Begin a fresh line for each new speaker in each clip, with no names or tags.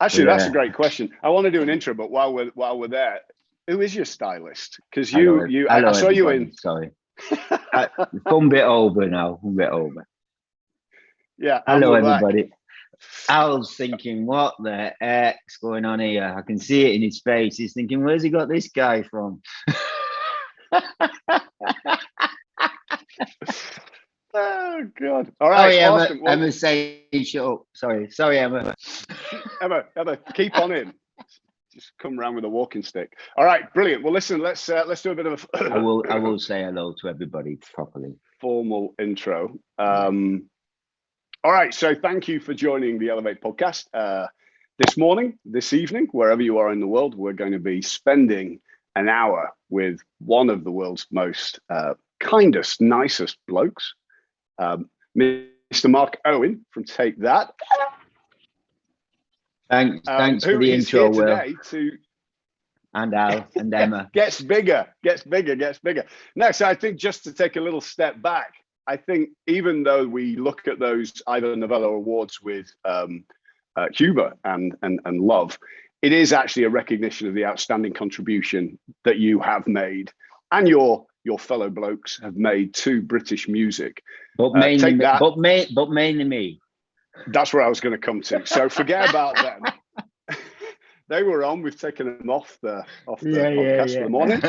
Actually,
But,
that's a great question. I want to do an intro, but while we're there, who is your stylist? Because I saw you in.
Sorry, fun bit over now. Fun bit over.
Yeah.
Hello, everybody. Back. I was thinking, what the heck's going on here? I can see it in his face. He's thinking, where's he got this guy from?
Oh God! All right,
Emma, Emma's saying, "Shut up." Sorry, Emma.
Emma, keep on in. Just come around with a walking stick. All right, brilliant. Well, listen, let's do a bit of a.
I will say hello to everybody properly.
Formal intro. All right, so thank you for joining the Elevate podcast. This evening, wherever you are in the world, we're going to be spending an hour with one of the world's most kindest, nicest blokes, Mr. Mark Owen from Take That.
Thanks for the intro, Will.
Today
and Al and Emma.
Gets bigger. No, so I think just to take a little step back, I think even though we look at those Ivor Novello Awards with Cuba and love, it is actually a recognition of the outstanding contribution that you have made and your fellow blokes have made to British music.
But mainly me.
That's where I was going to come to. So forget about them. They were on. We've taken them off the podcast for the morning.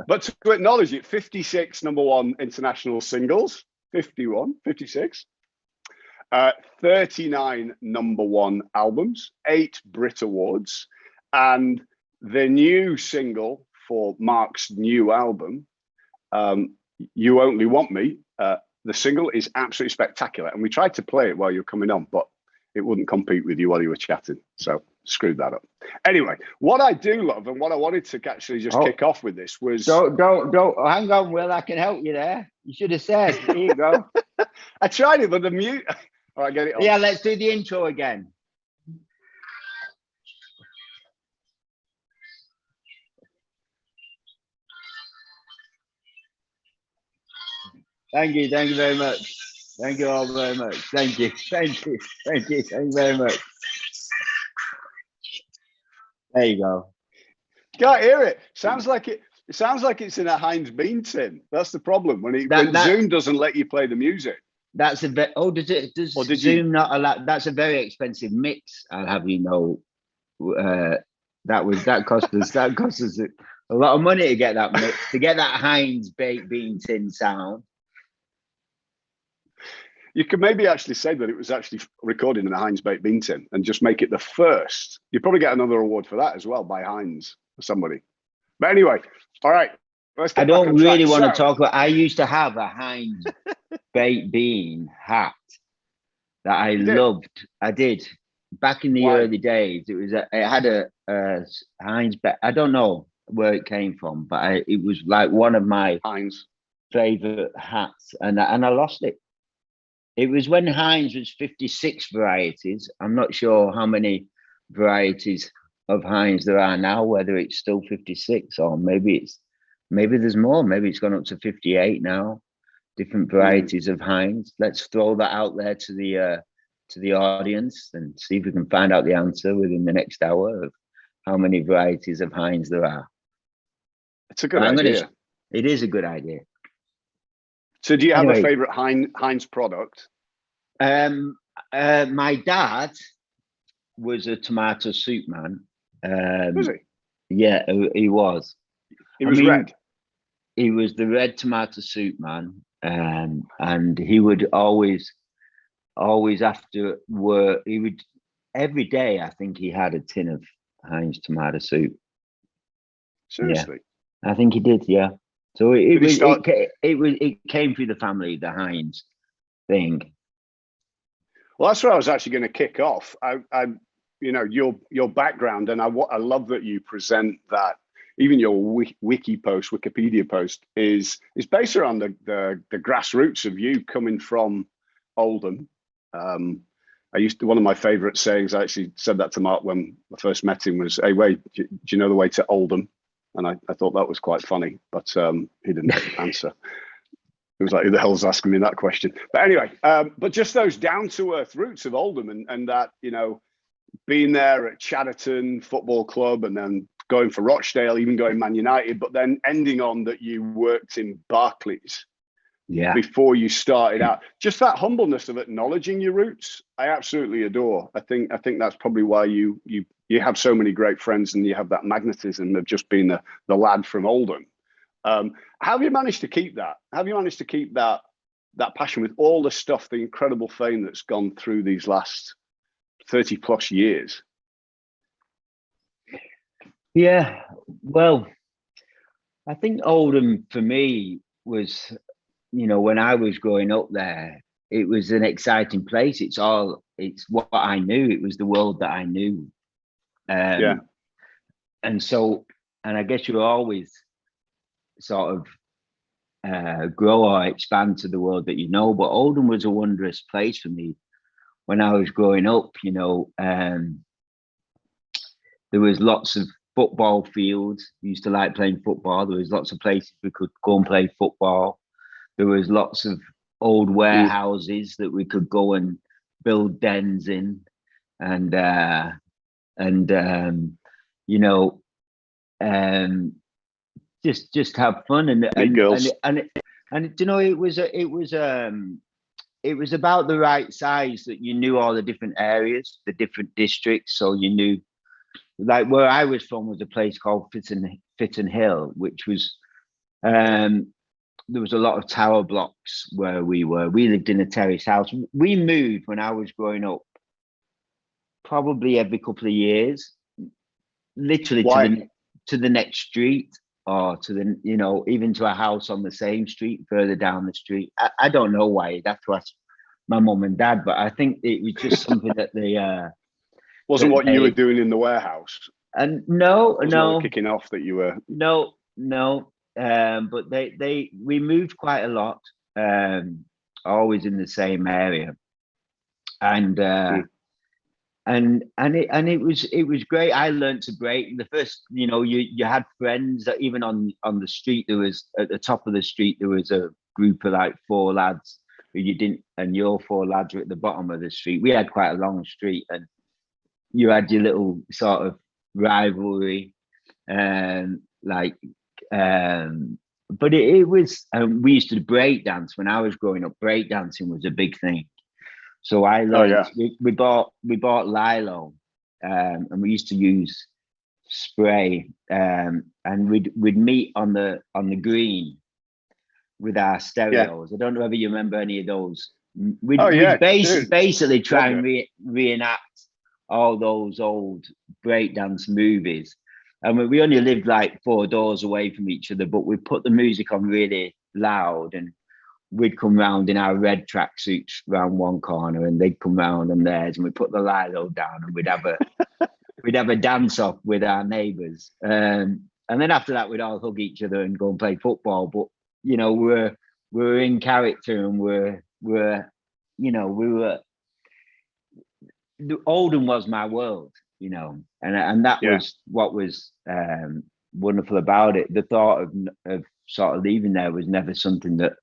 But to acknowledge it, 56 #1 international singles, 56. 39 #1 albums, 8 Brit Awards, and the new single for Mark's new album, You Only Want Me. The single is absolutely spectacular, and we tried to play it while you were coming on, but it wouldn't compete with you while you were chatting, so screwed that up. Anyway, what I do love, and what I wanted to actually just kick off with this was...
Don't, hang on, Will, I can help you there. You should have said, here you go.
I tried it, but the mute... All right, get it on.
Yeah, let's do the intro again. Thank you very much. Thank you all very much. Thank you very much. There you go.
Can't hear it. Sounds like it's in a Heinz bean tin. That's the problem when Zoom doesn't let you play the music.
That's a bit. Oh, does Zoom not allow? That's a very expensive mix. I'll have you know. That cost us a lot of money to get that mix, to get that Heinz baked bean tin sound.
You could maybe actually say that it was actually recorded in a Heinz baked bean tin and just make it the first. You'd probably get another award for that as well by Heinz or somebody. But anyway, all right.
I don't really want to talk about. I used to have a Heinz baked bean hat that I loved. I did back in the early days. It had a Heinz. I don't know where it came from, but it was like one of my
Heinz
favorite hats, and I lost it. It was when Heinz was 56 varieties. I'm not sure how many varieties of Heinz there are now, whether it's still 56 or maybe there's more. Maybe it's gone up to 58 now, different varieties of Heinz. Let's throw that out there to the audience and see if we can find out the answer within the next hour of how many varieties of Heinz there are.
It's a good idea.
It is a good idea.
So do you have a favorite Heinz product?
My dad was a tomato soup man.
Was he?
Yeah, he was.
He was red.
He was the red tomato soup man. And he would always after work, he would every day, I think he had a tin of Heinz tomato soup.
Seriously?
Yeah, I think he did, yeah. So it came through the family, the Heinz thing.
Well, that's where I was actually going to kick off. Your background, and I love that you present that. Even your Wikipedia post is based around the grassroots of you coming from Oldham. One of my favourite sayings, I actually said that to Mark when I first met him, was, "Hey, wait, do you know the way to Oldham?" And I thought that was quite funny, but he didn't answer. It was like, who the hell's asking me that question? But anyway, but just those down to earth roots of Oldham and that, being there at Chatterton Football Club and then going for Rochdale, even going Man United, but then ending on that you worked in Barclays before you started out. Just that humbleness of acknowledging your roots, I absolutely adore. I think that's probably why you have so many great friends and you have that magnetism of just being the lad from Oldham. How have you managed to keep that? How have you managed to keep that passion with all the stuff, the incredible fame that's gone through these last 30 plus years?
Yeah, well, I think Oldham for me was, when I was growing up there, it was an exciting place. It's what I knew. It was the world that I knew. And I guess you always sort of grow or expand to the world that you know. But Oldham was a wondrous place for me when I was growing up. There was lots of football fields. We used to like playing football. There was lots of places we could go and play football. There was lots of old warehouses that we could go and build dens in, and just have fun and
girls.
It was about the right size that you knew all the different areas, the different districts, so you knew. Like where I was from was a place called Fitton Hill, which was there was a lot of tower blocks where we were. We lived in a terrace house. We moved when I was growing up, probably every couple of years, literally to the next street, or to the even to a house on the same street further down the street. I don't know why. You'd have to ask my mum and dad, but I think it was just something that they
wasn't what you were doing in the warehouse.
And no,
kicking off that you were.
No. But we moved quite a lot, always in the same area, and it was great. I learned to break. The first, you had friends that even on the street, there was at the top of the street there was a group of like 4 lads who you didn't, and your 4 lads were at the bottom of the street. We had quite a long street, and you had your little sort of rivalry, but it was. We used to break dance when I was growing up. Break dancing was a big thing. So I learned. We bought Lilo, and we used to use spray, and we'd meet on the green with our stereos. I don't know whether you remember any of those. We'd basically try and reenact all those old breakdance movies. And we only lived like 4 doors away from each other, but we put the music on really loud, and we'd come round in our red tracksuits round one corner, and they'd come round on theirs, and we put the Lilo down, and we'd have a dance off with our neighbours. And then after that, we'd all hug each other and go and play football. But we're in character, and we were. Oldham was my world, and that was what was wonderful about it. The thought of sort of leaving there was never something that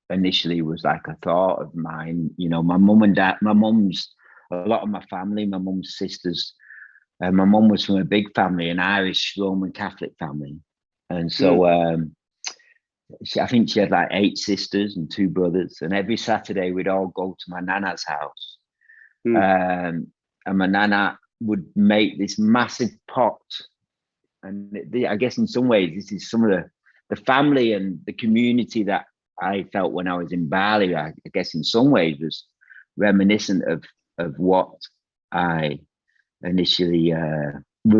initially was like a thought of mine. My mum and dad, a lot of my family, my mum's sisters, and my mum was from a big family, an Irish Roman Catholic family, and so I think she had like 8 sisters and 2 brothers, and every Saturday we'd all go to my nana's house. And my nana would make this massive pot, and I guess in some ways this is some of the family and the community that I felt when I was in Bali. I guess in some ways was reminiscent of what I initially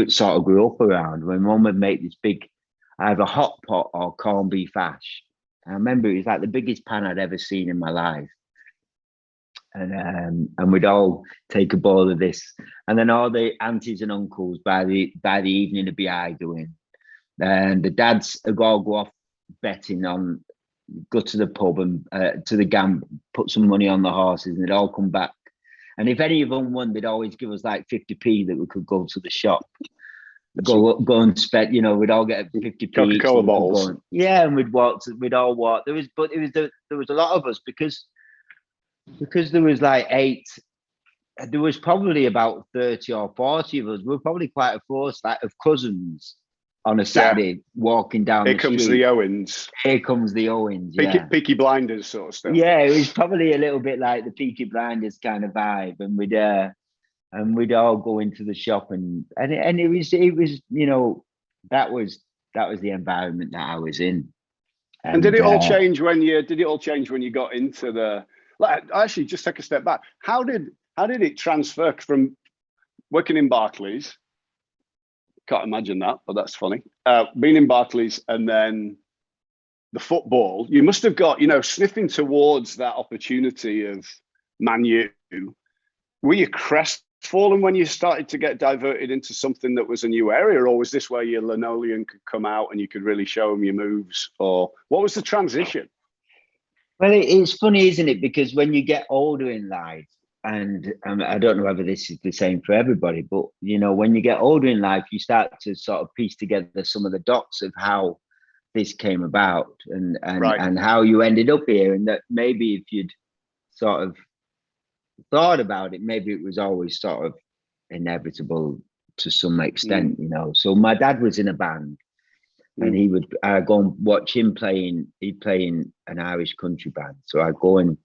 sort of grew up around. When Mum would make this big, either hot pot or corned beef hash. I remember it was like the biggest pan I'd ever seen in my life. And we'd all take a bowl of this, and then all the aunties and uncles by the evening would be idling, and the dads would all go off betting on, go to the pub and to the gamble, put some money on the horses, and they'd all come back. And if any of them won, they'd always give us like 50p that we could go to the shop, go and spend. We'd all get 50p.
Coca-Cola bottles.
And we'd all walk. There was a lot of us because there was like 8 there was probably about 30 or 40 of us. We were probably quite a force like, of cousins on a Saturday walking down
Here
the
comes
street.
the Owens.
Here comes the Owens,
Peaky Blinders sort of stuff.
Yeah, it was probably a little bit like the Peaky Blinders kind of vibe, and we'd all go into the shop, and it was that was the environment that I was in.
And did it all change when you got into the, like, actually just take a step back. How did it transfer from working in Barclays? Can't imagine that, but that's funny. Being in Barclays and then the football, you must have got, sniffing towards that opportunity of Man U. Were you crestfallen when you started to get diverted into something that was a new area, or was this where your linoleum could come out and you could really show them your moves? Or what was the transition?
Well, it's funny, isn't it? Because when you get older in life, and I don't know whether this is the same for everybody, but when you get older in life, you start to sort of piece together some of the dots of how this came about and how you ended up here, and that maybe if you'd sort of thought about it, maybe it was always sort of inevitable to some extent, So my dad was in a band, and he would go and watch him playing. He'd play in an Irish country band, so I'd go and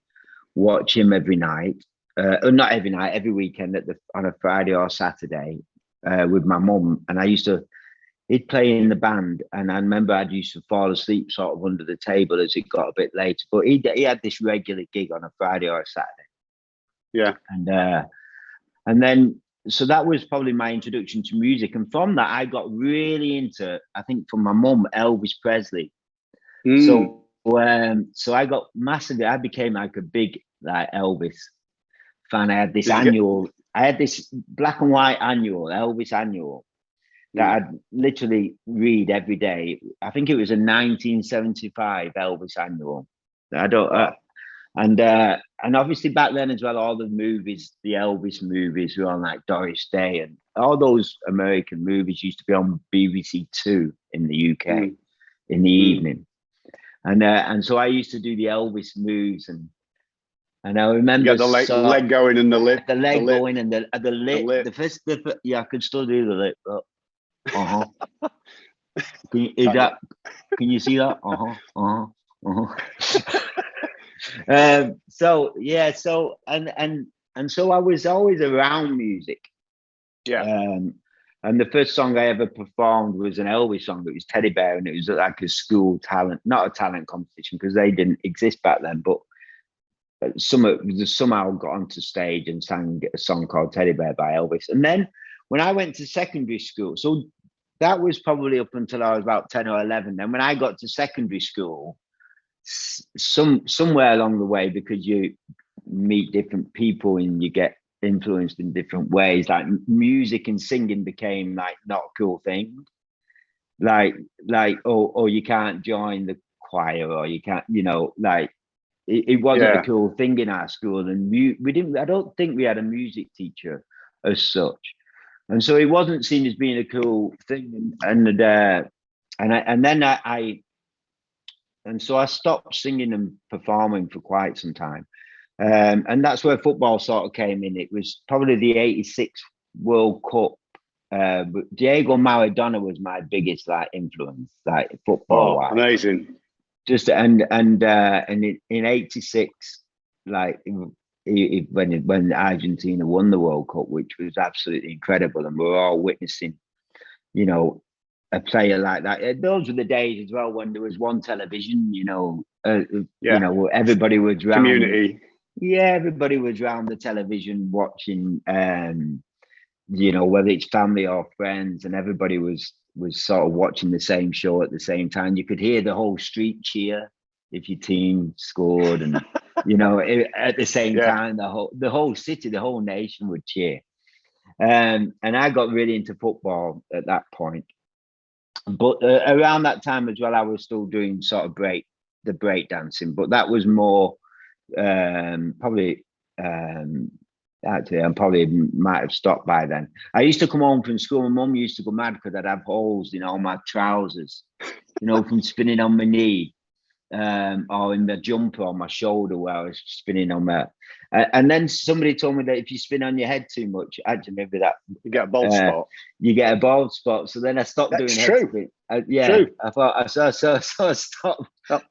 watch him every night. Not every night, every weekend on a Friday or Saturday with my mum. And he'd play in the band. And I remember I used to fall asleep sort of under the table as it got a bit later. But he had this regular gig on a Friday or a Saturday.
Yeah.
And then, so that was probably my introduction to music. And from that, I got really into, I think from my mum, Elvis Presley. So I got massively, I became like a big like Elvis fan. I had this black and white annual, Elvis annual, that I'd literally read every day. I think it was a 1975 Elvis annual. And obviously back then as well, all the movies, the Elvis movies were on like Doris Day, and all those American movies used to be on BBC Two in the UK in the evening. And so I used to do the Elvis moves, and I remember
the leg going and the lip,
going and the lip. The first, I could still do the lip. Can you see that? So I was always around music. And the first song I ever performed was an Elvis song. It was Teddy Bear, and it was like a school talent, not a talent competition because they didn't exist back then, but somehow got onto stage and sang a song called Teddy Bear by Elvis. And then when I went to secondary school, so that was probably up until I was about 10 or 11. Then when I got to secondary school, somewhere along the way, because you meet different people and you get influenced in different ways, like music and singing became like not a cool thing. Like you can't join the choir, or you can't, like it wasn't a cool thing in our school, and I don't think we had a music teacher as such, and so it wasn't seen as being a cool thing. And so I stopped singing and performing for quite some time. And that's where football sort of came in. It was probably the '86 World Cup. But Diego Maradona was my biggest like influence, like football.
Amazing.
Just and in '86, like when Argentina won the World Cup, which was absolutely incredible, and we were all witnessing, a player like that. Those were the days as well when there was one television, everybody was around.
Community.
Yeah, everybody was around the television watching, whether it's family or friends, and everybody was sort of watching the same show at the same time. You could hear the whole street cheer if your team scored, and at the same time, the whole city, the whole nation would cheer. And I got really into football at that point. But around that time as well, I was still doing sort of break dancing, but that was more probably actually I probably might have stopped by then. I used to come home from school. My mum used to go mad because I'd have holes in all my trousers, from spinning on my knee. or in the jumper on my shoulder where I was spinning on that. And then somebody told me that if you spin on your head too much, actually maybe that
You get a bald spot.
You get a bald spot. So then I stopped
That's
doing
true.
head spin.
True.
I thought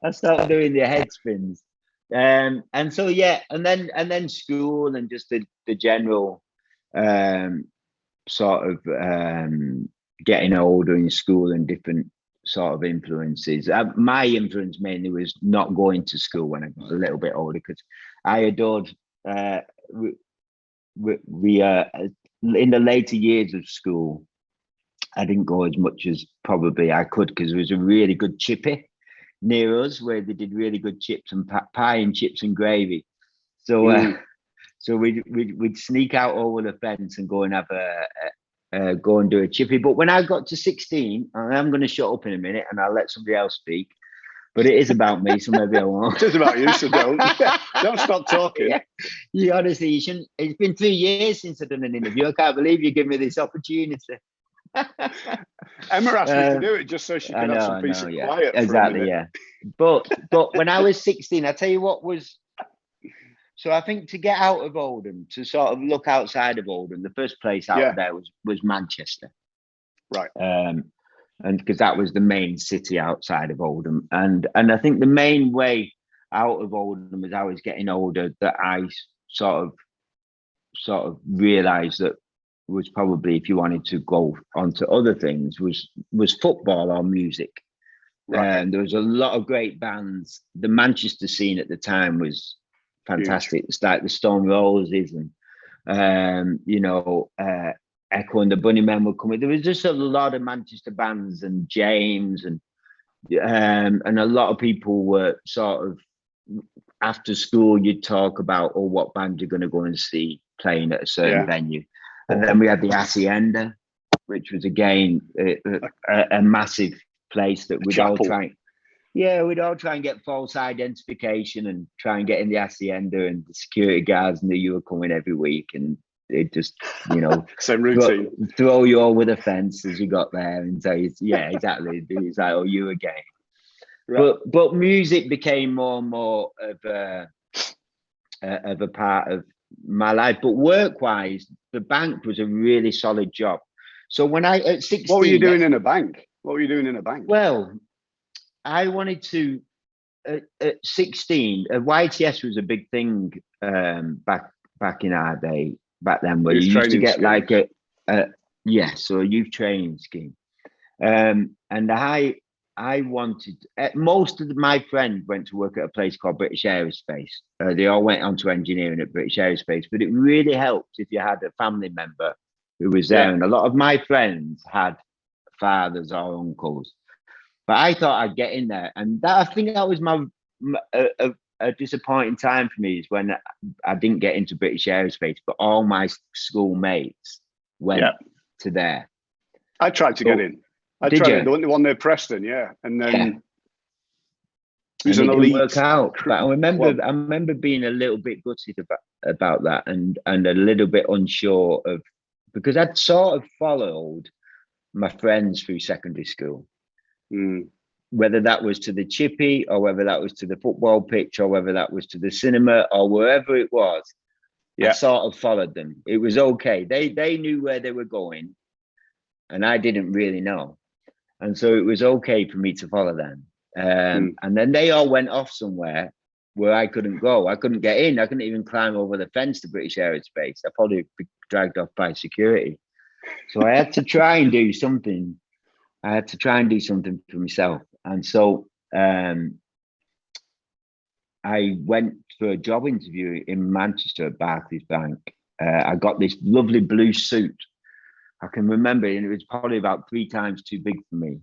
I stopped doing the head spins. And so and then school and just the general sort of getting older in school and different sort of influences. My influence mainly was not going to school when I got a little bit older, because I adored we in the later years of school, I didn't go as much as probably I could, because there was a really good chippy near us where they did really good chips and pie and chips and gravy. So so we'd sneak out over the fence and go and have go and do a chippy. But when I got to 16, and I'm going to shut up in a minute and I'll let somebody else speak, but it is about me, so maybe I won't.
It is about you, so don't. Don't stop talking.
Yeah. You honestly, you shouldn't. It's been 3 years since I've done an interview. I can't believe you give me this opportunity.
Emma asked me to do it just so she could have some peace and quiet.
Exactly, yeah. But when I was 16, I tell you what was. So I think to get out of Oldham, to sort of look outside of Oldham, the first place out there was Manchester,
right?
And because that was the main city outside of Oldham, and I think the main way out of Oldham as I was getting older that I sort of realised that was probably, if you wanted to go on to other things, was football or music. Right. And there was a lot of great bands. The Manchester scene at the time was fantastic. It's like the Stone Roses and Echo and the Bunnymen were coming. There was just a lot of Manchester bands, and James and a lot of people were sort of, after school you'd talk about, what band you're going to go and see playing at a certain venue. And then we had the Hacienda, which was again a massive place that we'd all try. Yeah, we'd all try and get false identification and try and get in the Hacienda, and the security guards knew you were coming every week, and it just,
same routine.
Throw you over the fence as you got there and say, yeah, exactly. It's like, you again. Right. But music became more and more of a part of my life. But work-wise, the bank was a really solid job. So when at 16,
what were you doing in a bank?
Well, I wanted to, at 16, YTS was a big thing back in our day, back then, where you used to get like a youth training scheme. And I wanted, most of my friends went to work at a place called British Aerospace. They all went on to engineering at British Aerospace, but it really helped if you had a family member who was there. And a lot of my friends had fathers or uncles. But I thought I'd get in there, and I think that was a disappointing time for me, is when I didn't get into British Aerospace, but all my schoolmates went to there.
I tried to get in. I tried the one near Preston, and then
it didn't work out. But I remember being a little bit gutted about that, and a little bit unsure of, because I'd sort of followed my friends through secondary school. Whether that was to the chippy, or whether that was to the football pitch, or whether that was to the cinema, or wherever it was, I sort of followed them. It was okay. They knew where they were going, and I didn't really know, and so it was okay for me to follow them. And then they all went off somewhere where I couldn't go. I couldn't get in. I couldn't even climb over the fence to British Aerospace. I'd probably be dragged off by security. So I had to try and do something. For myself. And so I went for a job interview in Manchester at Barclays Bank. I got this lovely blue suit. I can remember, and it was probably about 3 times too big for me.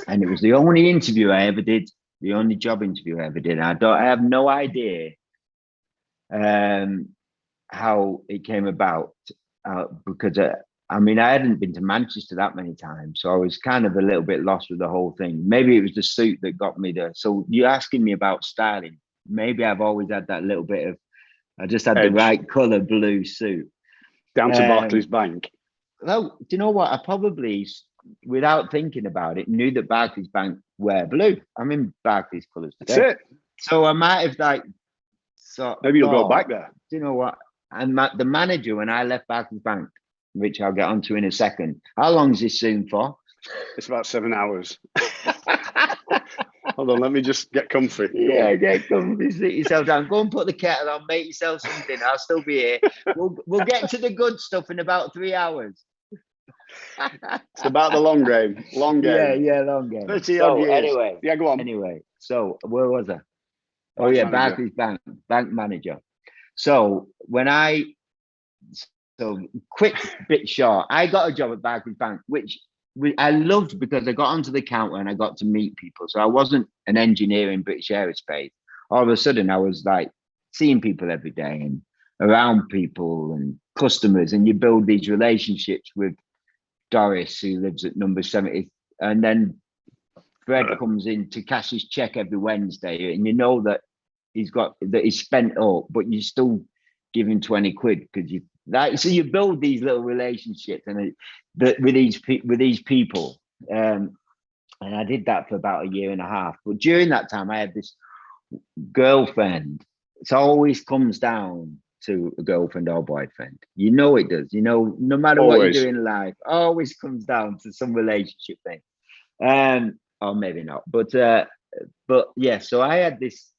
And it was the only interview I ever did, the only job interview I ever did. I have no idea how it came about, because I hadn't been to Manchester that many times, so I was kind of a little bit lost with the whole thing. Maybe it was the suit that got me there. So you're asking me about styling. Maybe I've always had that little bit of, I just had the right colour blue suit.
Down to Barclays Bank.
Well, do you know what? I probably, without thinking about it, knew that Barclays Bank wear blue. I'm in Barclays colours
That's
today.
it.
So I might have like
Maybe you'll go back there.
Do you know what? And the manager, when I left Barclays Bank, which I'll get onto in a second. How long is this Zoom for?
It's about 7 hours. Hold on, let me just get comfy.
Yeah, get comfy, sit yourself down. Go and put the kettle on, make yourself something. I'll still be here. We'll get to the good stuff in about 3 hours.
It's about the long game. Long game.
Yeah, long game.
30 odd years.
Anyway.
Yeah, go on.
Anyway, so where was I?
Bank manager.
Barclays bank manager. So quick bit short, I got a job at Barclays Bank, which I loved because I got onto the counter and I got to meet people. So I wasn't an engineer in British Aerospace. All of a sudden, I was like seeing people every day and around people and customers, and you build these relationships with Doris, who lives at number 70, and then Fred comes in to cash his check every Wednesday, and you know that he's spent up, but you still give him 20 quid because so you build these little relationships and with these people, and I did that for about a year and a half. But during that time, I had this girlfriend. It always comes down to a girlfriend or boyfriend. You know it does. You know, no matter what you do in life, always comes down to some relationship thing. Or maybe not. But yeah. So I had this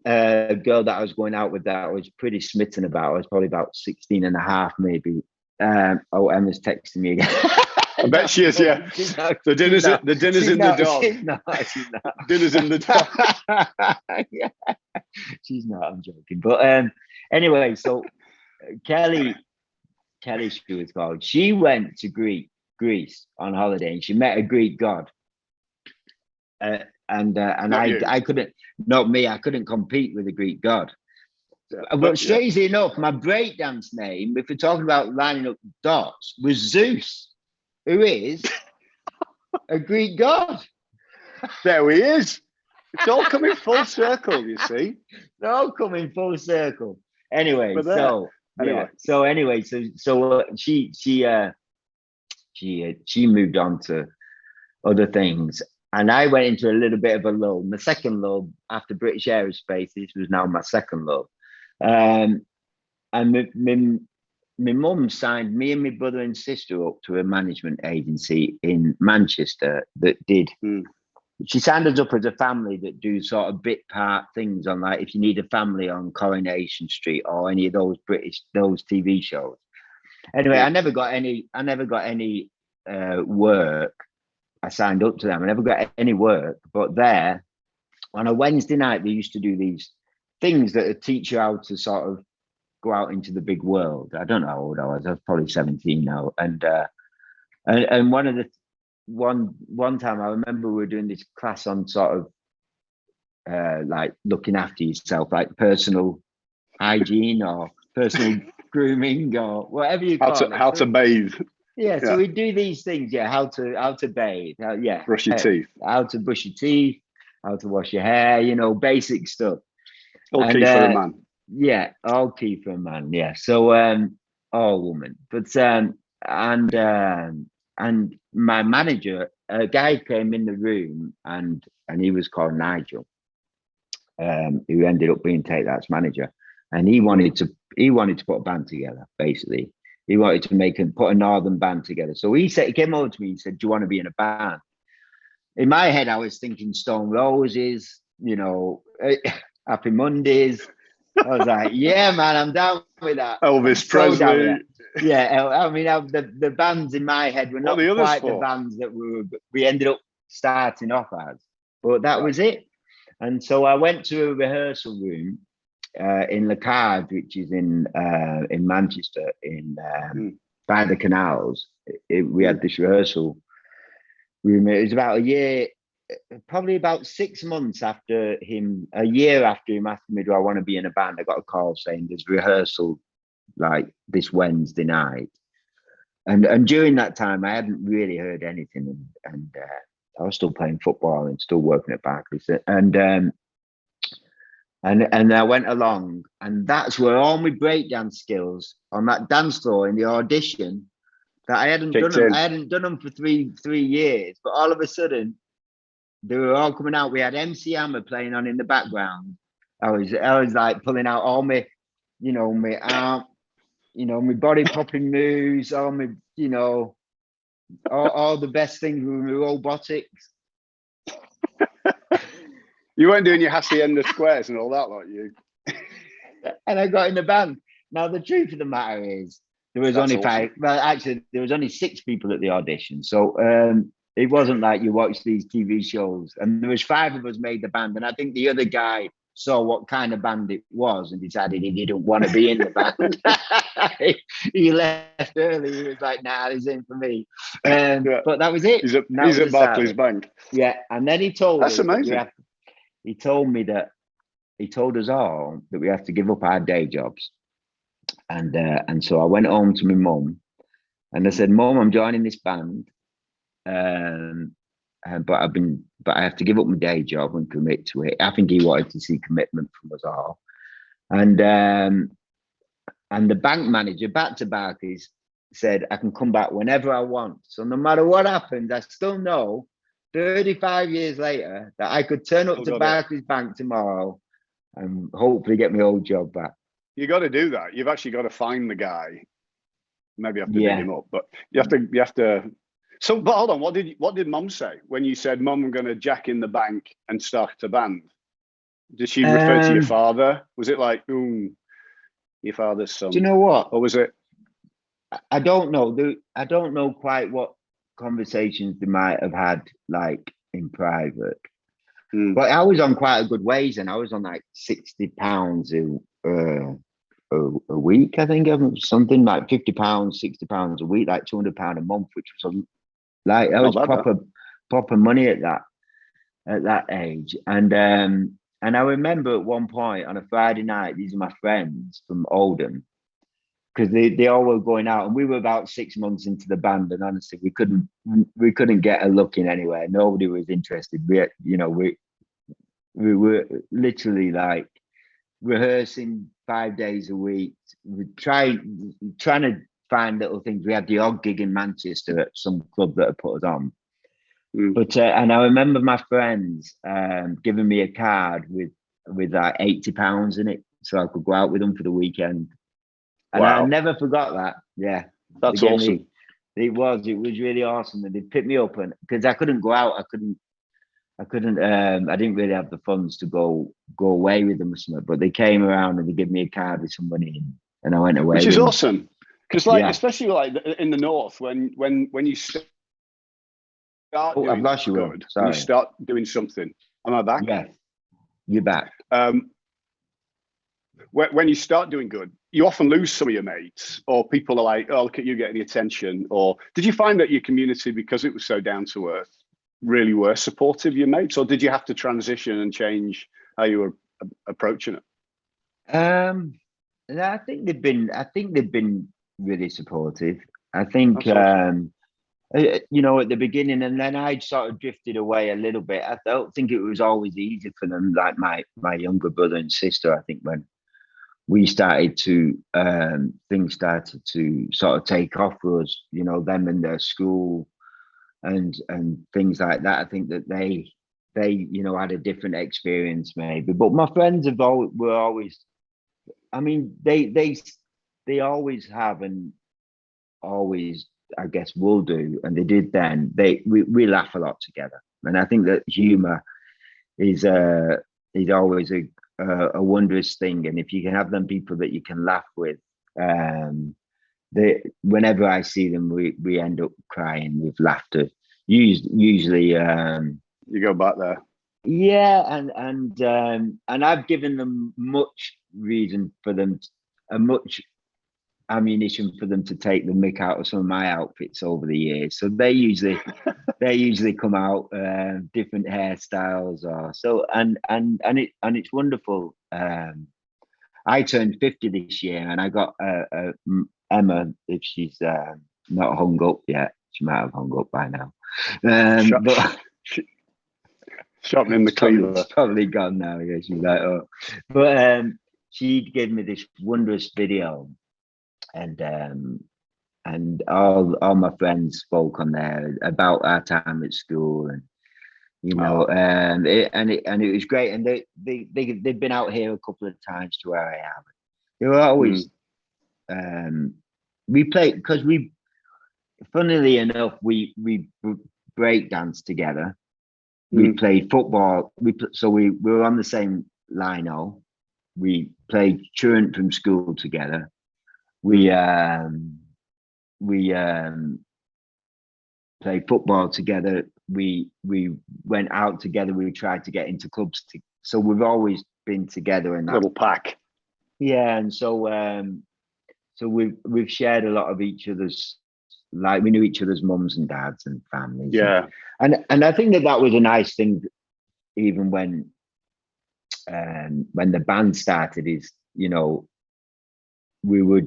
girl that I was going out with that I was pretty smitten about. I was probably about 16 and a half, maybe. Emma's texting me again.
I bet she is, yeah. The dinner's in the dog.
She's not.
Dinner's in the dog.
Yeah. She's not, I'm joking. But anyway, so Kelly, she was called. She went to Greece on holiday, and she met a Greek god. I couldn't, not me, I couldn't compete with the Greek god. But strangely enough, my breakdance name, if we're talking about lining up dots, was Zeus, who is a Greek god.
There he is. It's all coming full circle, you see.
They're all coming full circle. Anyway, she moved on to other things. And I went into a little bit of a lull. My second lull after British Aerospace, this was now my second lull. And my mum signed me and my brother and sister up to a management agency in Manchester that did. She signed us up as a family that do sort of bit part things on, like, if you need a family on Coronation Street or any of those TV shows. Anyway, I never got any work. I signed up to them. I never got any work, but there on a Wednesday night, they used to do these things that teach you how to sort of go out into the big world. I don't know how old I was. I was probably 17 now. And one time I remember we were doing this class on sort of like looking after yourself, like personal hygiene or personal grooming or whatever you call it.
How to bathe.
Yeah, so we do these things. Yeah, how to bathe.
Brush your teeth.
How to brush your teeth. How to wash your hair. You know, basic stuff.
All key for a man.
Yeah, all key for a man. Yeah. So or woman, but and my manager, a guy came in the room and he was called Nigel, who ended up being Take That's manager, and he wanted to put a band together. Basically, he wanted to put a northern band together. So he came over to me and said, "Do you want to be in a band?" In my head, I was thinking Stone Roses, you know, Happy Mondays. I was like, "Yeah, man, I'm down with that."
Elvis Presley.
Yeah, I mean, the bands in my head were not quite the bands that we ended up starting off as, but that was it. And so I went to a rehearsal room in Le Card, which is in Manchester, by the canals. We had this rehearsal room. It was about a year, probably about 6 months after him, a year after him asking me, "Do I want to be in a band?" I got a call saying there's rehearsal like this Wednesday night, and during that time I hadn't really heard anything, and I was still playing football and still working at Barclays, and I went along, and that's where all my breakdance skills on that dance floor in the audition that I hadn't done them for three years, but all of a sudden they were all coming out. We had MC Hammer playing on in the background. I was like pulling out all my, my arm, my body popping moves, all my, all the best things with my robotics.
You weren't doing your hacienda squares and all that, like you.
And I got in the band. Now the truth of the matter is, there was
That's
only
awesome.
5. Well, actually, there was only 6 people at the audition. So it wasn't like you watch these TV shows. And there was 5 of us made the band. And I think the other guy saw what kind of band it was and decided he didn't want to be in the band. He left early. He was like, "Nah, this ain't for me."
Yeah.
But that was it.
He's at Barclays Bank.
Yeah, and then he told
That's
us
amazing.
he told us all that we have to give up our day jobs. And so I went home to my mum and I said, "Mum, I'm joining this band. But I have to give up my day job and commit to it." I think he wanted to see commitment from us all. And the bank manager back to Barclays said, "I can come back whenever I want. So no matter what happens, I still know 35 years later that I could turn up to Barclays Bank tomorrow and hopefully get my old job back."
You got to do that. You've actually got to find the guy. Maybe you have to dig him up, but you have to. So, but hold on. What did Mum say when you said, "Mum, I'm going to jack in the bank and start a band"? Did she refer to your father? Was it like, "Ooh, your father's son"?
Do you know what?
Or was it?
I don't know. I don't know quite what conversations they might have had, like in private. But I was on quite a good wage, and I was on like £60 a week. I think something like £50, £60 a week, like £200 a month, which was like that was proper money at that age. And I remember at one point on a Friday night, these are my friends from Oldham, because they all were going out, and we were about 6 months into the band, and honestly, we couldn't get a look in anywhere. Nobody was interested. We were literally like rehearsing 5 days a week. We trying to find little things. We had the odd gig in Manchester at some club that had put us on. But and I remember my friends giving me a card with like £80 in it, so I could go out with them for the weekend. And I never forgot that. Yeah,
that's awesome.
It was really awesome. And they picked me up, and because I couldn't go out, I didn't really have the funds to go away with them or something, but they came around and they gave me a card with some money in, and I went away.
Which is awesome. Because especially like in the north, when you start doing
I've lost you,
good,
sorry.
you start doing something. Am I back?
Yeah, you're back.
When you start doing good, you often lose some of your mates, or people are like, "Oh, look at you getting the attention." Or did you find that your community, because it was so down to earth, really were supportive of your mates, or did you have to transition and change how you were approaching it?
I think they've been really supportive. I think
awesome.
at the beginning, and then I sort of drifted away a little bit. I don't think it was always easy for them, like my younger brother and sister. I think when we started to things started to sort of take off for us, them and their school and things like that. I think that they had a different experience maybe. But my friends were always, I mean, they always have, and always, I guess, will do, and they did then. We laugh a lot together, and I think that humor is always a wondrous thing. And if you can have them people that you can laugh with, whenever I see them, we end up crying with laughter. Usually,
you go back there.
Yeah, and I've given them much reason for them, much ammunition for them to take the mick out of some of my outfits over the years. So they usually come out different hairstyles or so, and it's wonderful. I turned 50 this year, and I got Emma, if she's not hung up yet, she might have hung up by now.
Shot in the cleaver.
She's probably gone now. Yeah, she's like, oh. But she gave me this wondrous video, and all my friends spoke on there about our time at school,
Oh,
and it was great. And they've been out here a couple of times to where I am. They were always
mm,
we played because we, funnily enough, we break dance together. We
mm.
played football. We were on the same line. We played truant from school together. We
Mm.
um we played football together. We went out together. We tried to get into clubs. So we've always been together in that.
Little pack.
Yeah, and so we've shared a lot of each other's, like we knew each other's mums and dads and families,
Yeah.
and I think that was a nice thing. Even when the band started, is we were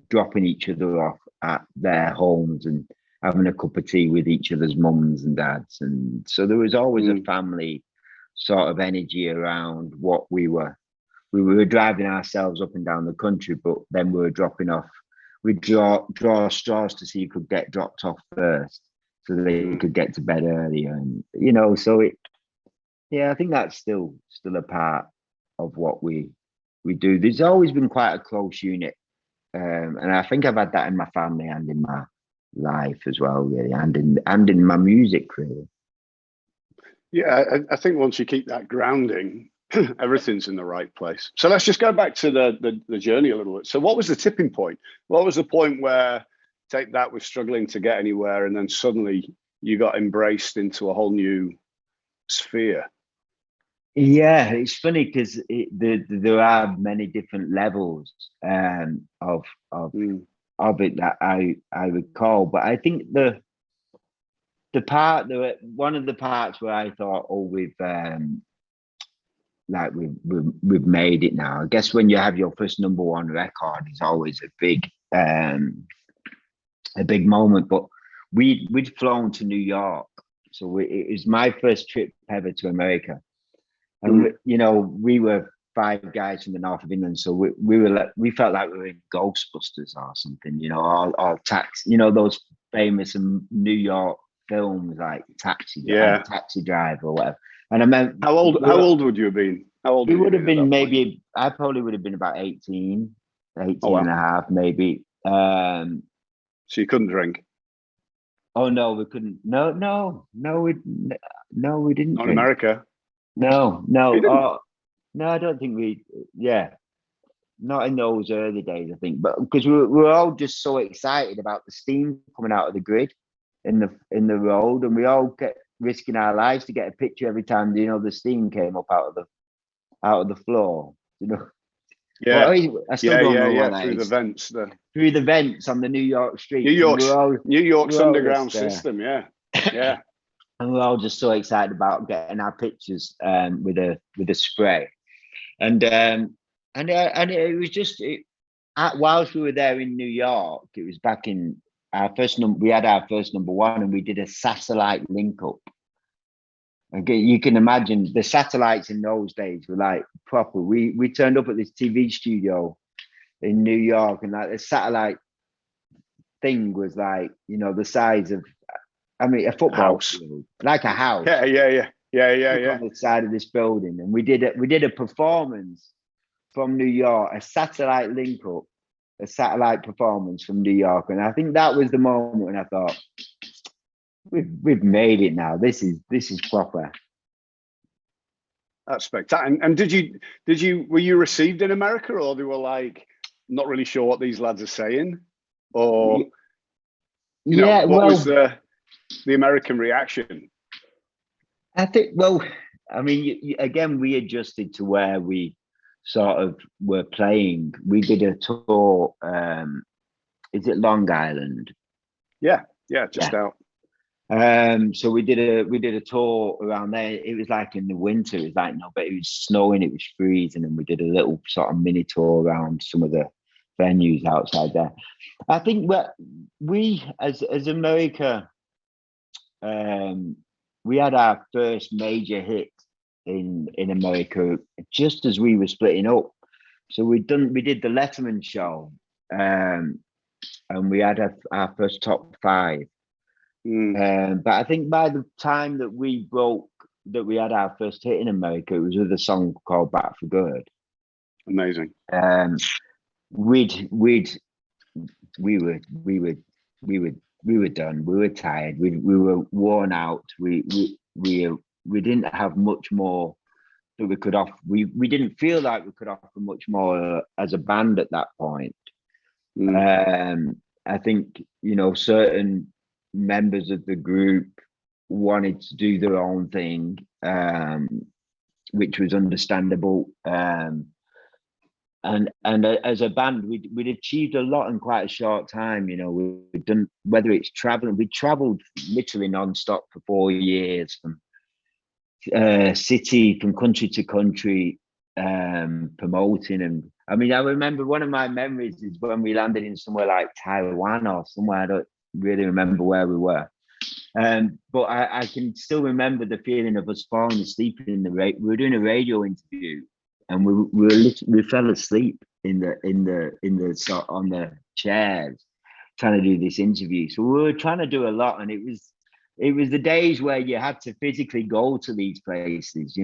dropping each other off at their homes and having a cup of tea with each other's mums and dads. And so there was always a
Mm.
family sort of energy around what we were. We were driving ourselves up and down the country, but then we were dropping off. We'd draw straws to see who could get dropped off first so they
Mm.
could get to bed earlier. And, so I think that's still a part of what we do. There's always been quite a close unit, and I think I've had that in my family and in my life as well, really, and in my music, really.
Yeah, I think once you keep that grounding, everything's in the right place. So let's just go back to the journey a little bit. So what was the tipping point? What was the point where Take That was struggling to get anywhere, and then suddenly you got embraced into a whole new sphere?
Yeah, it's funny because there are many different levels of of
Mm.
of it that I recall, but I think one of the parts where I thought, oh, we've made it now. I guess when you have your first number one record, it's always a big moment. But we'd flown to New York, so it was my first trip ever to America, and
Mm.
we were five guys from the north of England, so we felt like we were in Ghostbusters or something, all taxi, those famous New York films like
Yeah.
Taxi Driver or whatever. And I meant
How old would you have been? How old
we
would you have
would have
been at
been
that point?
maybe I probably would have been about 18,
Oh
18 and
wow.
a half maybe.
So you couldn't drink?
Oh no, we couldn't. No, we didn't
Not in
drink.
America.
No,
You
no.
didn't?
Oh no, I don't think we. Yeah, not in those early days, I think, but because we were all just so excited about the steam coming out of the grid in the road, and we all kept risking our lives to get a picture every time the steam came up out of the floor. Well,
Yeah.
I still
Yeah,
don't
yeah,
know what
yeah.
that
Through the
is.
vents, the
Through the vents on the New York
New
streets, and
York's New York's
we're all
underground
just
system. Yeah. Yeah.
and we're all just so excited about getting our pictures with a spray. And it was just whilst we were there in New York, it was back in our first number. We had our first number one, and we did a satellite link up. Again, you can imagine the satellites in those days were like proper. We turned up at this TV studio in New York, and like the satellite thing was like the size of, I mean, a football
House.
field, like a house.
Yeah, yeah, yeah. Yeah, yeah,
Stuck
yeah.
on the side of this building, and we did a performance from New York, a satellite link up, a satellite performance from New York, and I think that was the moment when I thought, we've made it now. This is proper.
That's spectacular. And were you received in America, or they were like not really sure what these lads are saying, or
Yeah,
what was
well,
the American reaction?
I think, well, I mean, again, we adjusted to where we sort of were playing. We did a tour. Is it Long Island?
Yeah, yeah, just
Yeah.
out.
So we did a tour around there. It was like in the winter. It was like no, but it was snowing. It was freezing, and we did a little sort of mini tour around some of the venues outside there. I think we as America, um, we had our first major hit in America just as we were splitting up. So we did the Letterman show, and we had our first top five. But I think by the time that we had our first hit in America, it was with a song called "Back for Good."
Amazing.
We'd we were we were we were we were done. We were tired. We were worn out. We didn't have much more that we could offer. We didn't feel like we could offer much more as a band at that point. I think, certain members of the group wanted to do their own thing, which was understandable. And as a band, we'd achieved a lot in quite a short time. We've done, whether it's traveling, we traveled literally non-stop for 4 years from country to country, promoting. And I mean, I remember one of my memories is when we landed in somewhere like Taiwan or somewhere. I don't really remember where we were. But I can still remember the feeling of us falling asleep in the we were doing a radio interview, and we fell asleep on the chairs trying to do this interview. So we were trying to do a lot, and it was the days where you had to physically go to these places.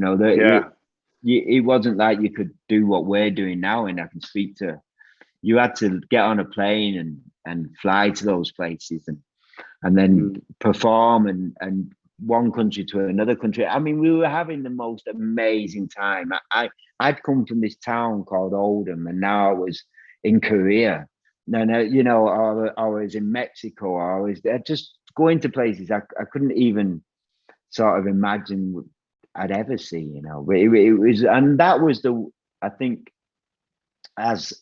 It wasn't like you could do what we're doing now, and I can speak to. You had to get on a plane and fly to those places and then perform and one country to another country. I mean, we were having the most amazing time. I'd come from this town called Oldham, and now I was in Korea. I was in Mexico. I was just going to places I couldn't even sort of imagine I'd ever see. But it was, and that was I think, as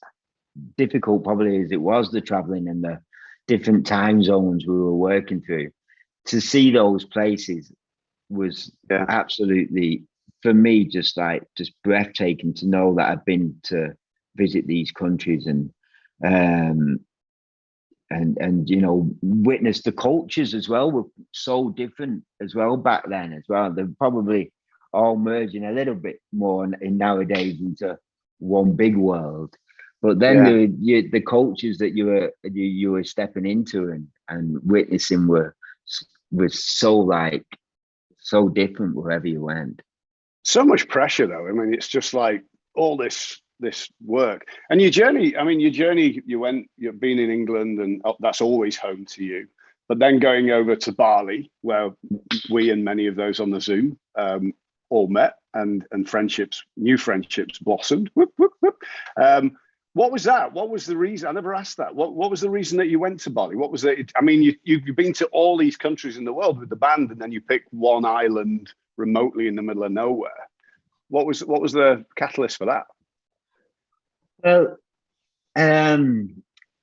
difficult probably as it was, the traveling and the different time zones we were working through, to see those places was absolutely, for me, just breathtaking to know that I've been to visit these countries and witness the cultures as well were so different as well back then as well. They're probably all merging a little bit more in nowadays into one big world. But then the cultures that you were stepping into and witnessing were so different wherever you went.
So much pressure, though. I mean, it's just like all this work and your journey. I mean, you've been in England, and that's always home to you. But then going over to Bali, where we and many of those on the Zoom all met, and new friendships blossomed. Whoop, whoop, whoop. What was that? What was the reason? I never asked that. What was the reason that you went to Bali? What was it? I mean, you've been to all these countries in the world with the band, and then you picked one island remotely in the middle of nowhere. What was the catalyst for that?
Well,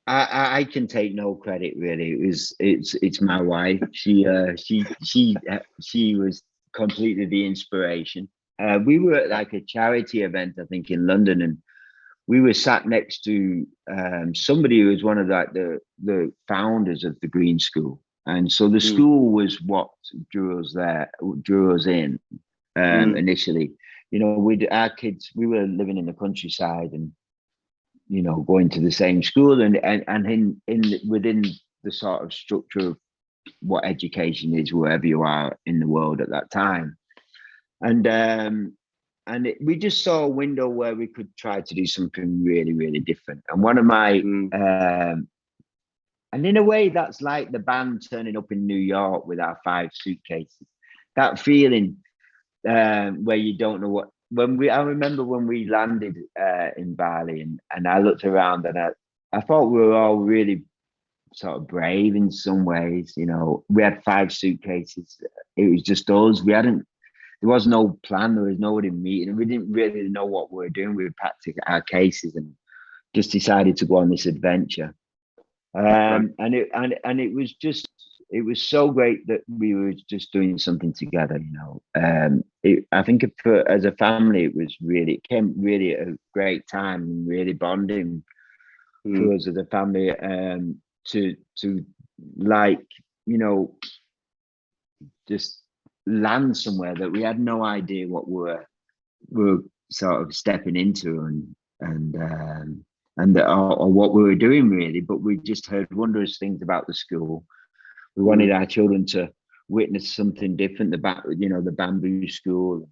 I can take no credit really. It's my wife. She was completely the inspiration. We were at like a charity event, I think, in London, and we were sat next to somebody who was one of the founders of the Green School, and so the school was what drew us in initially. Our kids, we were living in the countryside and going to the same school, and within the sort of structure of what education is wherever you are in the world at that time, we just saw a window where we could try to do something really, really different. And one of my, and in a way, that's like the band turning up in New York with our 5 suitcases. That feeling where you don't know what. I remember when we landed in Bali, and I looked around, and I thought we were all really sort of brave in some ways. We had 5 suitcases. It was just us. There was no plan. There was nobody meeting. We didn't really know what we were doing. We packed our cases and just decided to go on this adventure. And it was so great that we were just doing something together. I think as a family, it came really at a great time and really bonding for us as a family. To just land somewhere that we had no idea what we were sort of stepping into or what we were doing really, but we just heard wondrous things about the school. We wanted our children to witness something different, the bamboo school,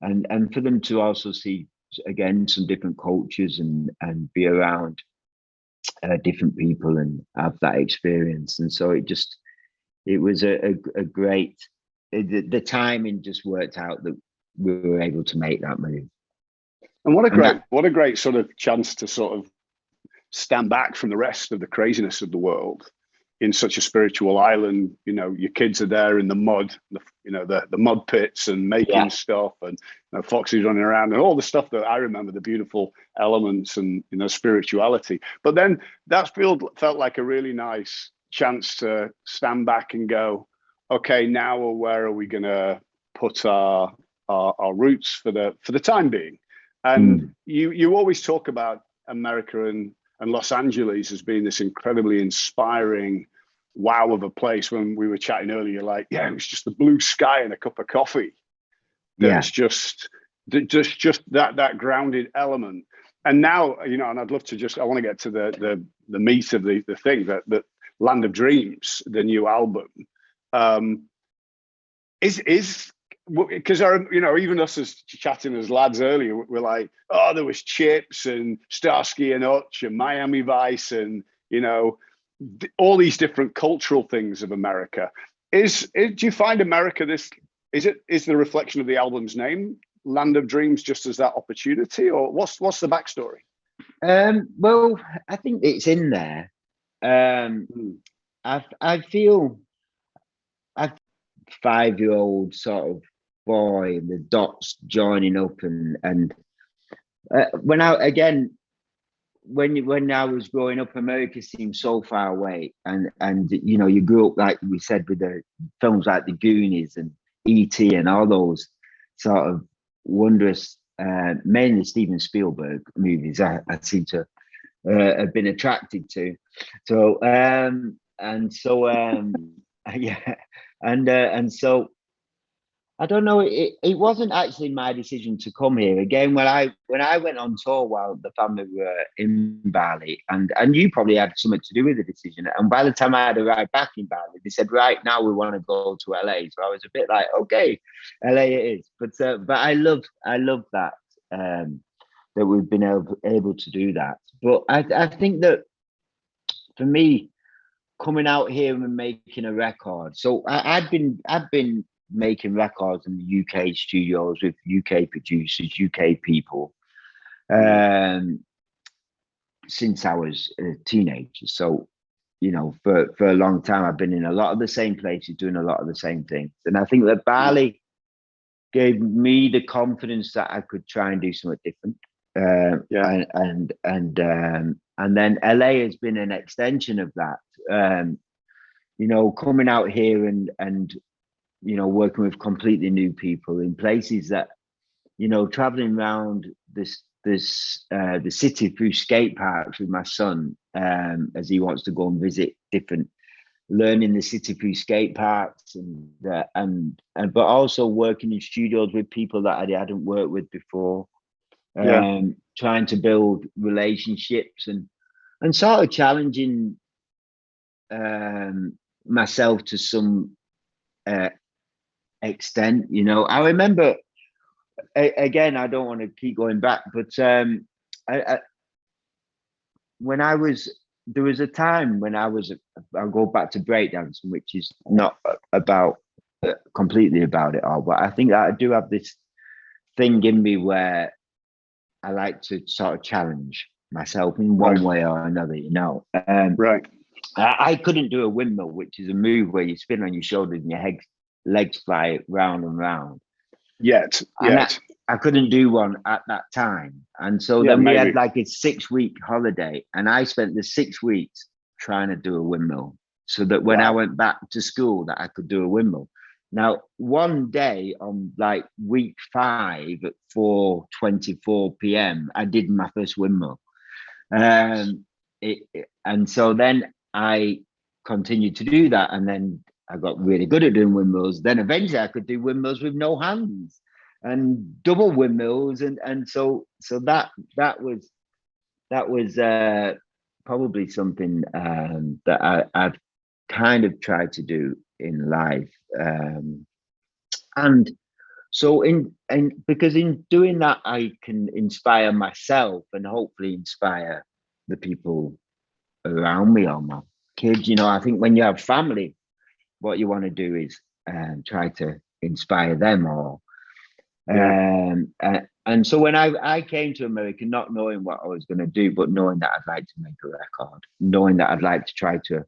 and for them to also see again some different cultures and be around different people and have that experience. And so it was a great, the timing just worked out that we were able to make that move.
And what a great sort of chance to sort of stand back from the rest of the craziness of the world in such a spiritual island. You know, your kids are there in the mud, the mud pits and making stuff, and foxes running around and all the stuff that I remember, the beautiful elements and spirituality. But then that felt like a really nice chance to stand back and go, okay, now where are we going to put our roots for the time being? And you always talk about America and Los Angeles as being this incredibly inspiring wow of a place. When we were chatting earlier, like, it was just the blue sky and a cup of coffee. That's just that grounded element. And now, and I'd love to I want to get to the meat of the thing, that Land of Dreams, the new album, is because even us as chatting as lads earlier, we're like, oh, there was Chips and Starsky and Hutch and Miami Vice and all these different cultural things of America. Do you find America is the reflection of the album's name, Land of Dreams, just as that opportunity, or what's the backstory?
Well, I think it's in there. I feel a 5-year-old sort of boy, the dots joining up, and when I was growing up, America seemed so far away, and you grew up, like we said, with the films like The Goonies and E.T. and all those sort of wondrous, mainly Steven Spielberg movies. I seem to have been attracted to. So and so I don't know. It wasn't actually my decision to come here. Again, when I went on tour while the family were in Bali, and you probably had something to do with the decision. And by the time I had arrived back in Bali, they said, right now we want to go to LA. So I was a bit like, okay, LA it is. But I love that that we've been able to do that. But I think that for me, coming out here and making a record. So I've been making records in the UK studios with UK producers, UK people, since I was a teenager. So, for a long time, I've been in a lot of the same places, doing a lot of the same things. And I think that Bali gave me the confidence that I could try and do something different. And then LA has been an extension of that. Coming out here and working with completely new people in places that, traveling around the city through skate parks with my son, as he wants to go and visit learning the city through skate parks, but also working in studios with people that I hadn't worked with before, trying to build relationships and sort of challenging myself to some extent. I remember, again, I don't want to keep going back, but there was a time when I'll go back to breakdancing, which is not about completely about it all, but I think that I do have this thing in me where I like to sort of challenge myself in one way or another,
Right.
I couldn't do a windmill, which is a move where you spin on your shoulders and your legs fly round and round.
Yet.
I couldn't do one at that time. And so then we had like a 6-week holiday, and I spent the 6 weeks trying to do a windmill so that when I went back to school that I could do a windmill. Now, one day on like week 5 at 4:24 p.m., I did my first windmill. And so then I continued to do that. And then I got really good at doing windmills. Then eventually I could do windmills with no hands and double windmills. And so that was probably something that I've kind of try to do in life. And so because in doing that, I can inspire myself and hopefully inspire the people around me or my kids. I think when you have family, what you want to do is try to inspire them or and so when I came to America, not knowing what I was going to do, but knowing that I'd like to make a record, knowing that I'd like to try to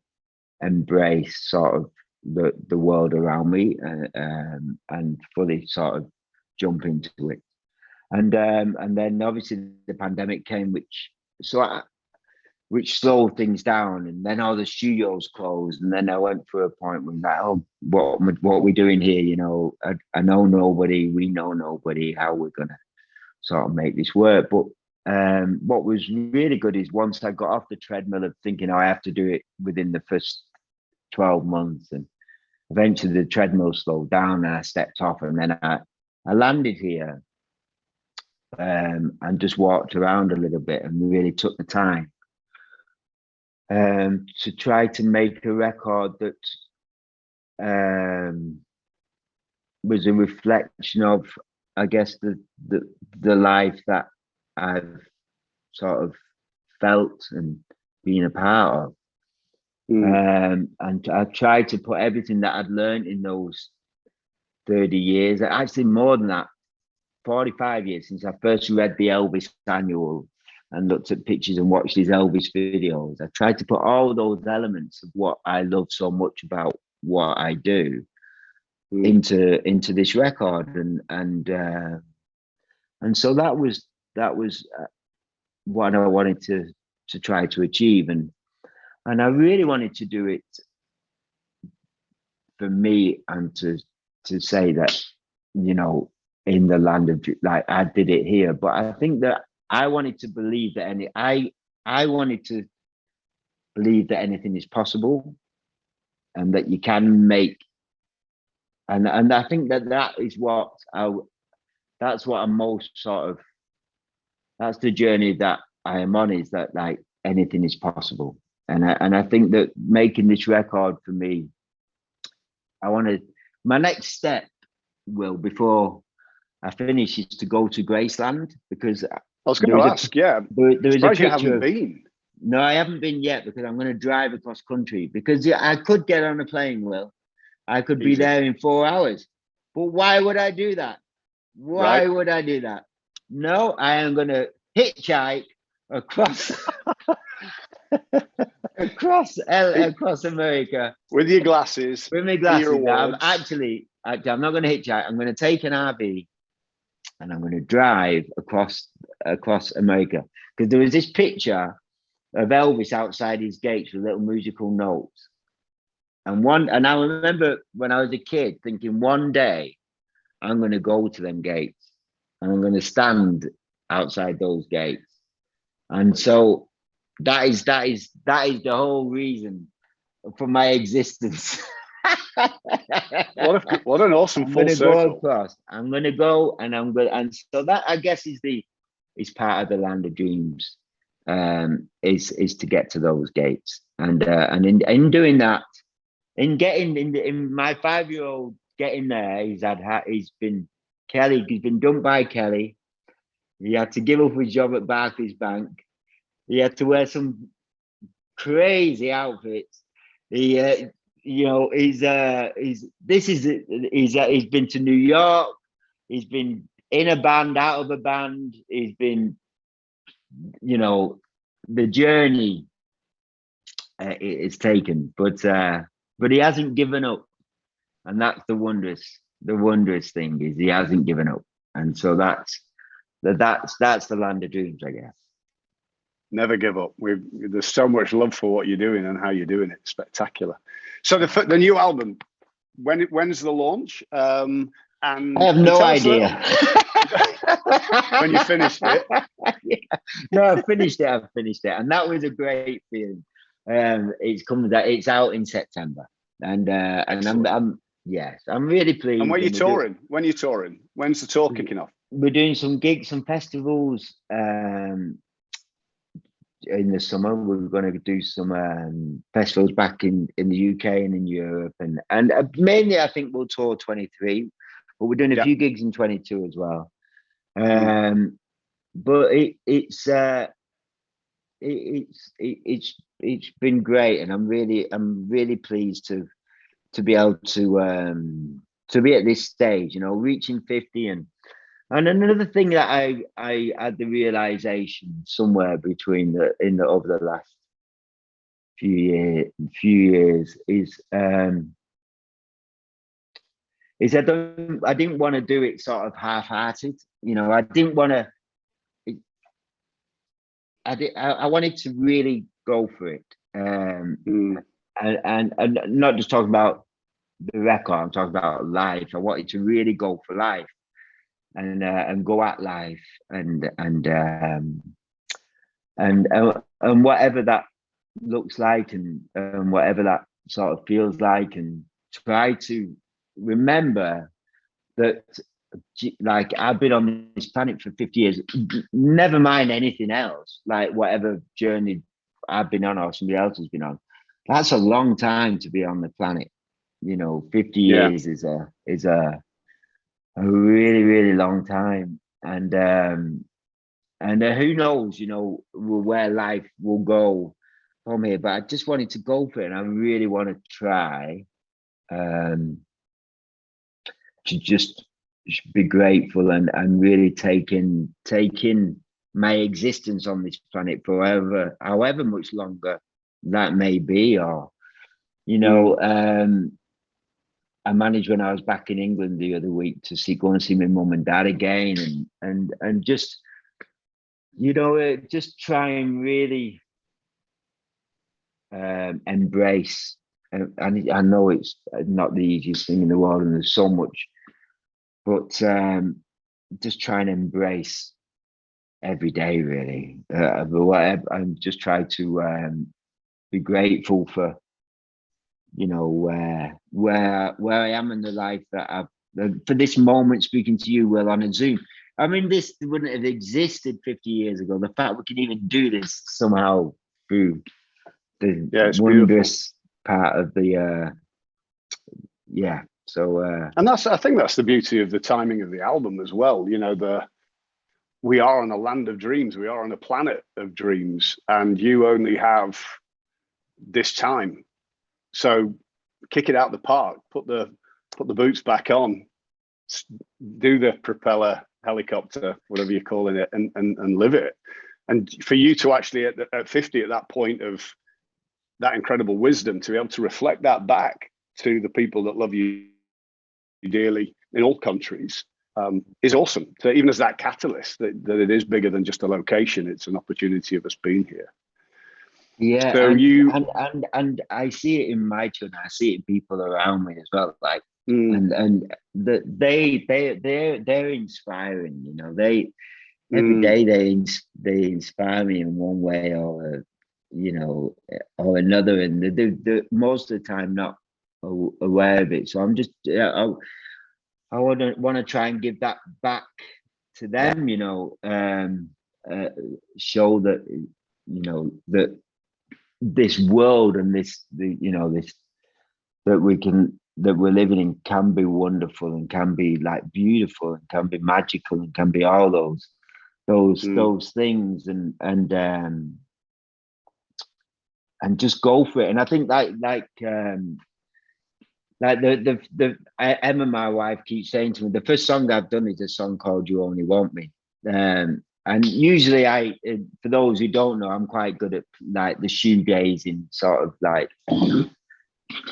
embrace sort of the world around me and fully sort of jump into it. And then obviously the pandemic came, which slowed things down, and then all the studios closed, and then I went through a point where like, oh, what are we doing here? I know nobody, we know nobody. How we're gonna sort of make this work? But what was really good is once I got off the treadmill of thinking, I have to do it within the first 12 months, and eventually the treadmill slowed down, and I stepped off, and then I landed here and just walked around a little bit and really took the time to try to make a record that was a reflection of, I guess, the life that I've sort of felt and been a part of. And I tried to put everything that I'd learned in those 30 years, actually more than that, 45 years since I first read the Elvis Annual and looked at pictures and watched his Elvis videos. I tried to put all those elements of what I love so much about what I do into this record, and so that was what I wanted to try to achieve, and I really wanted to do it for me and to say that, in the land of, like, I did it here. But I think that I wanted to believe that I wanted to believe that anything is possible and that you can make, and I think that is what that's what I'm most sort of, that's the journey that I am on, is that like anything is possible. And I think that making this record for me, my next step, Will, before I finish, is to go to Graceland, because
I was going to ask, there is a picture. You haven't been.
No, I haven't been yet, because I'm going to drive across country, because I could get on a plane, Will. I could be there in 4 hours. But why would I do that? Why would I do that? No, I am going to hitchhike across across America
with your glasses.
With my glasses. I'm not going to hitchhike. I'm going to take an RV and I'm going to drive across America, because there was this picture of Elvis outside his gates with little musical notes, and I remember when I was a kid thinking, one day I'm going to go to them gates and I'm going to stand outside those gates. And so that is the whole reason for my existence.
What an awesome full circle.
I'm going to go, and so that, I guess, is part of the land of dreams, is to get to those gates, and in doing that, in my 5-year-old getting there, he's been dumped by Kelly. He had to give up his job at Barclays Bank. He had to wear some crazy outfits. He's been to New York. He's been in a band, out of a band. He's been, the journey it's taken, but he hasn't given up, and that's the wondrous thing, is he hasn't given up, and so that's the land of dreams, I guess.
Never give up. There's so much love for what you're doing and how you're doing it. Spectacular. So the new album, when's the launch? And
I have no idea.
When you finished it?
Yeah. No, I've finished it, and that was a great feeling. It's out in September, and I'm really pleased.
And when you touring? When you touring? When's the tour kicking off?
We're doing some gigs, some festivals. in the summer. We're going to do some festivals back in the UK and in Europe, and mainly I think we'll tour 23, but we're doing a
Yeah.
few gigs in 22 as well.
Mm.
But it's been great, and I'm really pleased to be able to be at this stage, you know, reaching 50. And another thing that I had the realization somewhere between over the last few years is I didn't want to do it sort of half-hearted, you know. I didn't want to. I wanted to really go for it, and not just talking about the record. I'm talking about life. I wanted to really go for life and go at life and whatever that looks like and whatever that sort of feels like, and try to remember that, like, I've been on this planet for 50 years, never mind anything else, like whatever journey I've been on or somebody else has been on. That's a long time to be on the planet. You know, 50 years is a really, really long time. And who knows, you know, where life will go from here. But I just wanted to go for it, and I really want to try to just be grateful and really take in my existence on this planet for however much longer that may be. Or, you know, I managed when I was back in England the other week to go and see my mum and dad again, and just, you know, just try and really embrace. And I know it's not the easiest thing in the world, and there's so much, but just try and embrace every day, really. Whatever, and just try to be grateful for, you know, where I am in the life that I've, for this moment speaking to you, Will, on a Zoom. I mean, this wouldn't have existed 50 years ago. The fact we can even do this somehow through the wondrous part of the
and I think that's the beauty of the timing of the album as well. You know, we are on a land of dreams. We are on a planet of dreams, and you only have this time. So kick it out the park, put the boots back on, do the propeller helicopter, whatever you're calling it, and live it. And for you to actually at 50, at that point of that incredible wisdom, to be able to reflect that back to the people that love you dearly in all countries, is awesome. So even as that catalyst, that it is bigger than just a location, it's an opportunity of us being here.
Yeah,
so
and I see it in my children. I see it in people around me as well. Like, and they're inspiring. You know, every day they inspire me in one way or or another, and they most of the time not aware of it. So I'm just I want to try and give that back to them. You know, show that, you know, that this world and this that we're living in can be wonderful and can be like beautiful and can be magical and can be all those things, and just go for it. And I think Emma, my wife, keeps saying to me, the first song I've done is a song called "You Only Want Me." And usually for those who don't know, I'm quite good at like the shoegazing sort of like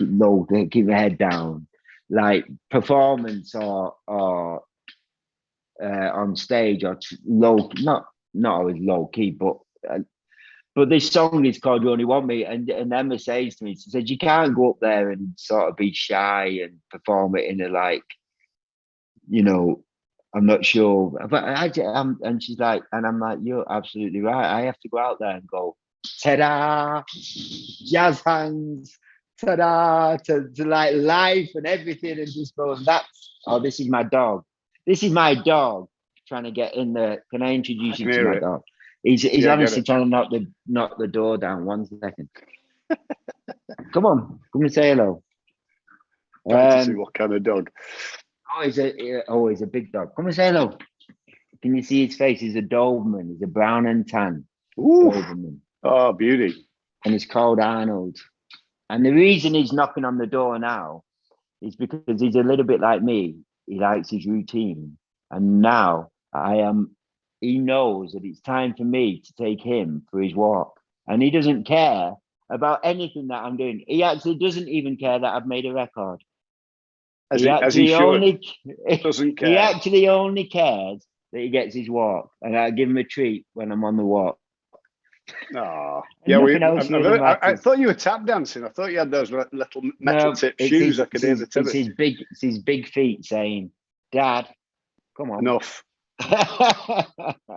low, keep your head down, like performance or on stage or low, not always low key, but this song is called "You Only Want Me," and Emma says to me, she said, you can't go up there and sort of be shy and perform it in a, like, you know, I'm not sure, but and she's like, and I'm like, you're absolutely right. I have to go out there and go, ta-da, jazz hands, ta-da, to like life and everything, and just go, and this is my dog. This is my dog trying to get in there. Can I introduce you to my dog? He's
Yeah,
honestly trying to knock the door down. 1 second. Come on, come and say hello.
Trying to see what kind of dog.
He's a big dog. Come and say hello. Can you see his face? He's a Doberman. He's a brown and tan Doberman.
Oh, beauty.
And he's called Arnold. And the reason he's knocking on the door now is because he's a little bit like me. He likes his routine. And now he knows that it's time for me to take him for his walk. And he doesn't care about anything that I'm doing. He actually doesn't even care that I've made a record.
As he should. Doesn't care.
He actually only cares that he gets his walk. And I give him a treat when I'm on the walk.
Oh, yeah. I thought you were tap dancing. I thought you had those little metal tip shoes. I could hear the tip.
It's his big feet saying, "Dad, come on."
Enough.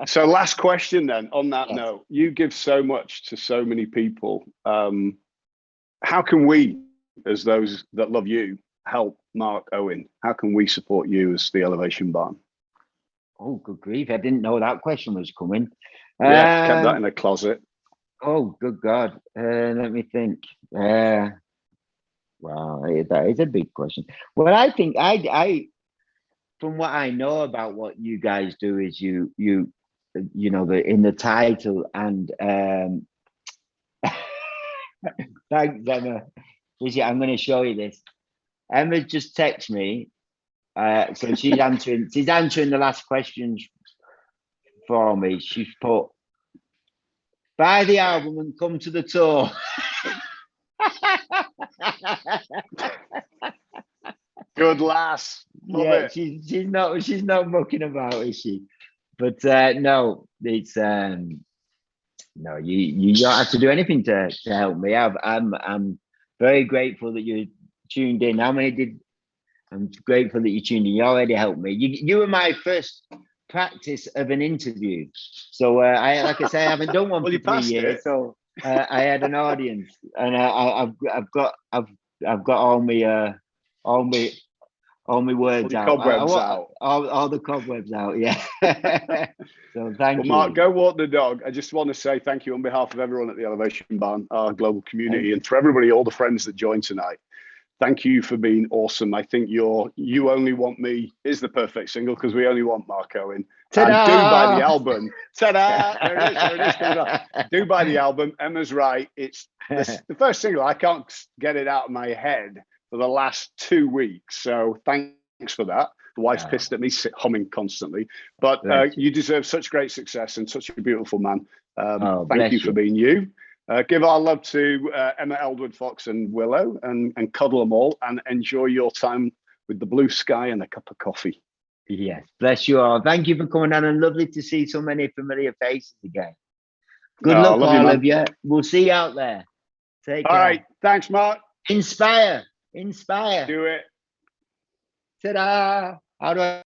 So, last question then. On that note, you give so much to so many people. How can we, as those that love you, help Mark Owen? How can we support you as the Elevation Barn?
Oh, good grief! I didn't know that question was coming.
Yeah, kept that in a closet.
Oh, good God. Let me think. Wow, that is a big question. Well, I think I from what I know about what you guys do is you know, in the title, and thanks, Emma. I'm going to show you this. Emma just texted me. So she's answering the last questions for me. She's put, buy the album and come to the tour.
Good lass. Love it.
She's not mucking about, is she? But no, it's no, you don't have to do anything to help me. I'm very grateful that you tuned in. I'm grateful that you tuned in. You already helped me. You were my first practice of an interview. So like I say, I haven't done one for 3 years. So I had an audience, and I've got all my words out. All the cobwebs out. Yeah. So thank you,
Mark. Go walk the dog. I just want to say thank you on behalf of everyone at the Elevation Barn, our global community, and for everybody, all the friends that joined tonight. Thank you for being awesome. I think You Only Want Me is the perfect single, because we only want Mark Owen.
Ta-da!
And do buy the album. Ta-da! There it is. Do buy the album. Emma's right. It's the first single. I can't get it out of my head for the last 2 weeks. So thanks for that. The wife's pissed at me humming constantly. But you deserve such great success and such a beautiful man. Thank you for being you. Give our love to Emma Eldwood Fox and Willow, and cuddle them all, and enjoy your time with the blue sky and a cup of coffee.
Yes, bless you all. Thank you for coming down, and lovely to see so many familiar faces again. Good luck, all of you. We'll see you out there. Take care.
All right. Thanks, Mark.
Inspire.
Do it.
Ta-da. How do I